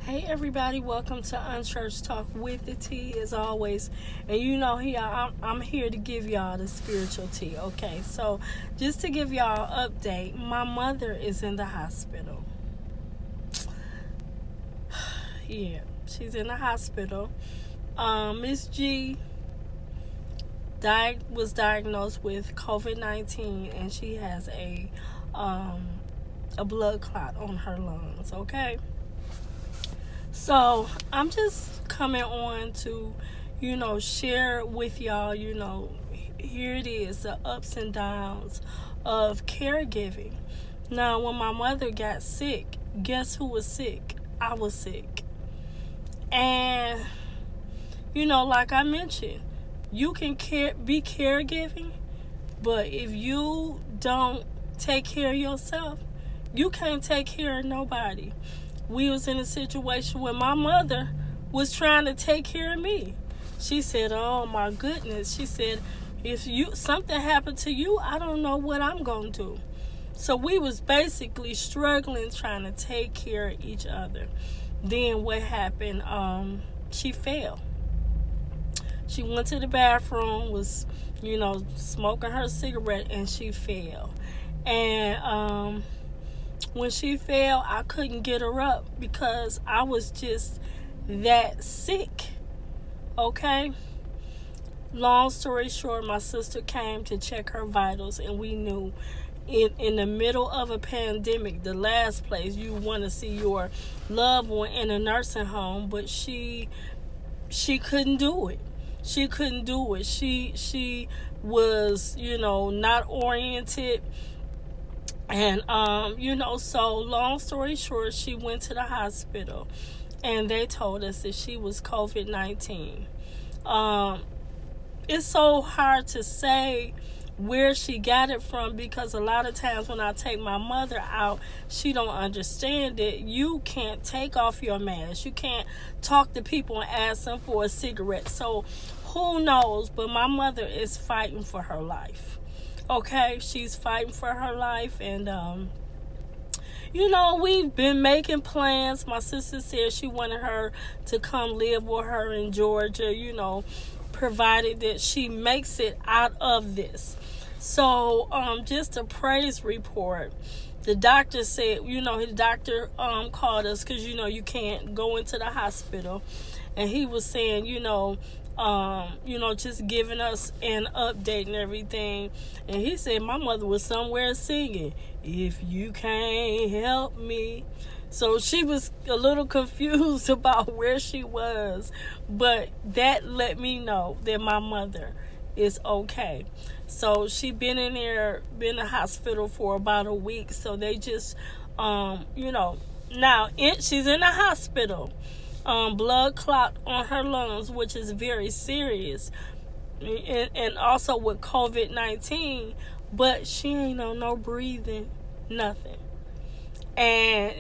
Hey everybody, welcome to Unchurched Talk with the T as always. And I'm here to give y'all the spiritual tea. Okay, so just to give y'all an update, my mother is in the hospital. Yeah, she's in the hospital. Miss G was diagnosed with COVID-19 and she has a blood clot on her lungs, okay? So I'm just coming on to, share with y'all, here it is, the ups and downs of caregiving. Now, when my mother got sick, guess who was sick? I was sick. And, like I mentioned, you can be caregiving, but if you don't take care of yourself, you can't take care of nobody. We was in a situation where my mother was trying to take care of me. She said, oh my goodness. She said, if something happened to you, I don't know what I'm going to do. So we was basically struggling, trying to take care of each other. Then what happened? She fell. She went to the bathroom, was, smoking her cigarette, and she fell. And when she fell, I couldn't get her up because I was just that sick. Okay? Long story short, my sister came to check her vitals, and we knew in the middle of a pandemic, the last place you want to see your loved one in a nursing home, but she couldn't do it. She couldn't do it. She was, not oriented. And, so long story short, she went to the hospital and they told us that she was COVID-19. It's so hard to say where she got it from because a lot of times when I take my mother out, she don't understand it. You can't take off your mask. You can't talk to people and ask them for a cigarette. So who knows? But my mother is fighting for her life. Okay, she's fighting for her life, and we've been making plans. My sister said she wanted her to come live with her in Georgia, provided that she makes it out of this. So just a praise report. The doctor said, his doctor called us because you can't go into the hospital, and he was saying, just giving us an update and everything. And he said my mother was somewhere singing, "If you can't help me." So she was a little confused about where she was. But that let me know that my mother is okay. So she been in the hospital for about a week. So they just, now she's in the hospital. Blood clot on her lungs, which is very serious, and also with COVID-19, but she ain't on no breathing, nothing. And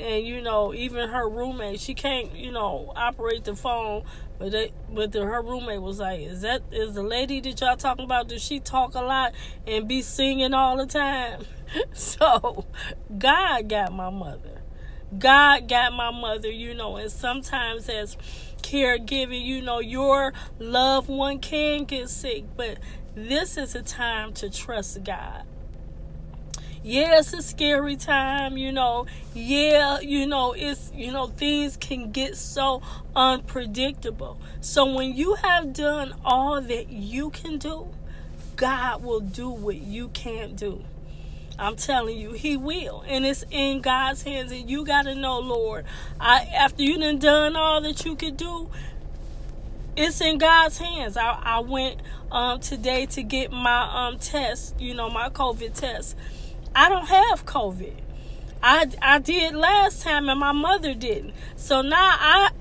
even her roommate, she can't, operate the phone, but her roommate was like, is the lady that y'all talking about, does she talk a lot and be singing all the time? So God got my mother. God got my mother, and sometimes as caregiving, your loved one can get sick, but this is a time to trust God. Yeah, it's a scary time, Yeah, it's, things can get so unpredictable. So when you have done all that you can do, God will do what you can't do. I'm telling you, he will. And it's in God's hands. And you got to know, Lord, after you done all that you could do, it's in God's hands. I went today to get my test, my COVID test. I don't have COVID. I did last time and my mother didn't. So now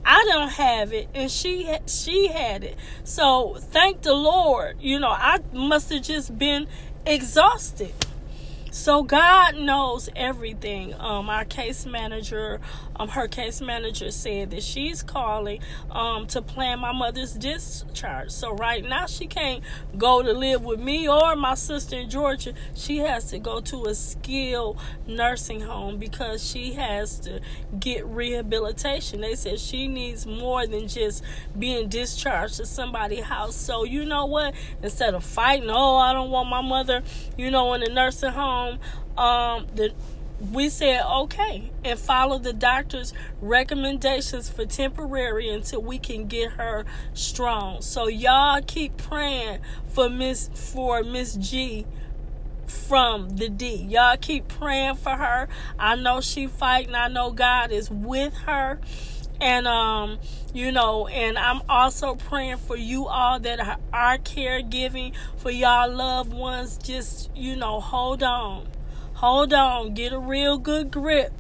I don't have it and she had it. So thank the Lord. I must have just been exhausted. So God knows everything. Our case manager, her case manager said that she's calling to plan my mother's discharge. So right now she can't go to live with me or my sister in Georgia. She has to go to a skilled nursing home because she has to get rehabilitation. They said she needs more than just being discharged to somebody's house. So you know what? Instead of fighting, oh, I don't want my mother, in the nursing home, we said okay and follow the doctor's recommendations for temporary until we can get her strong. So y'all keep praying for Miss G from the D. Y'all keep praying for her. I know she fighting. I know God is with her. And, and I'm also praying for you all that are caregiving for y'all loved ones. Just, hold on. Hold on. Get a real good grip.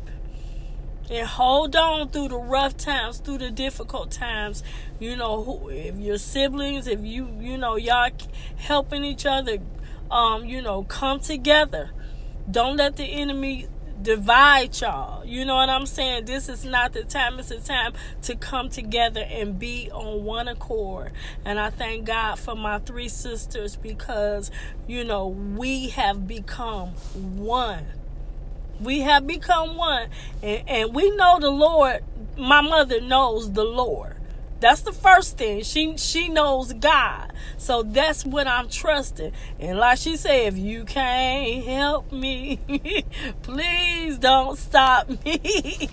And hold on through the rough times, through the difficult times. If your siblings, if y'all helping each other, come together. Don't let the enemy divide y'all. You know what I'm saying? This is not the time. It's a time to come together and be on one accord. And I thank God for my 3 sisters because, we have become one. We have become one. And we know the Lord. My mother knows the Lord. That's the first thing. She knows God. So that's what I'm trusting. And like she said, if you can't help me, please don't stop me.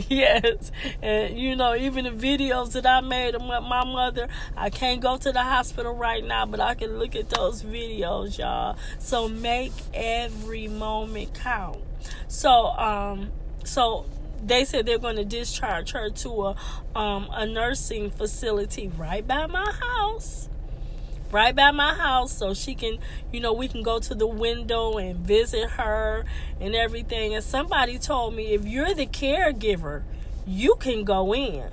Yes. And, even the videos that I made of my mother, I can't go to the hospital right now, but I can look at those videos, y'all. So make every moment count. So they said they're going to discharge her to a nursing facility right by my house. Right by my house, so she can, we can go to the window and visit her and everything. And somebody told me, if you're the caregiver, you can go in.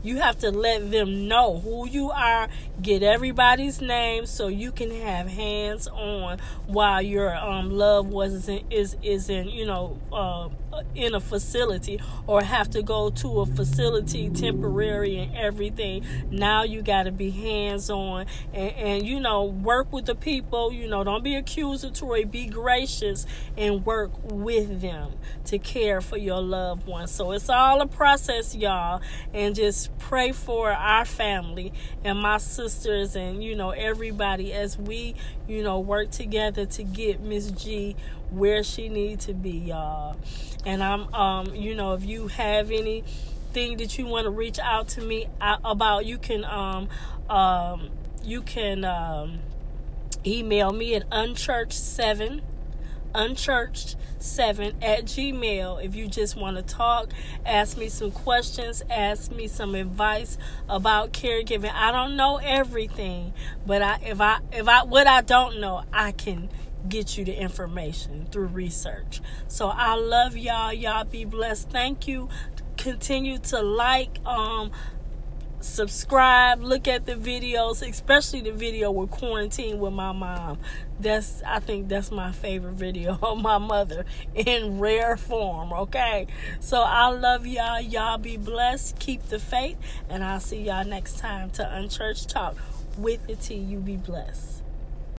You have to let them know who you are, get everybody's name so you can have hands on while your loved one is in in a facility or have to go to a facility temporary and everything. Now you got to be hands on and work with the people. Don't be accusatory, be gracious and work with them to care for your loved ones. So it's all a process, y'all, and just pray for our family and my sisters and everybody as we work together to get Miss G where she needs to be, y'all. And I'm if you have anything that you want to reach out to me about, you can email me at unchurched7 at gmail. If you just want to talk, ask me some questions, ask me some advice about caregiving. I don't know everything, but what I don't know, I can get you the information through research. So I love y'all. Y'all be blessed. Thank you. Continue to like, subscribe, look at the videos, especially the video with quarantine with my mom. I think that's my favorite video of my mother in rare form. Okay, so I love y'all. Y'all be blessed, keep the faith, and I'll see y'all next time to Unchurched Talk with the T. You be blessed.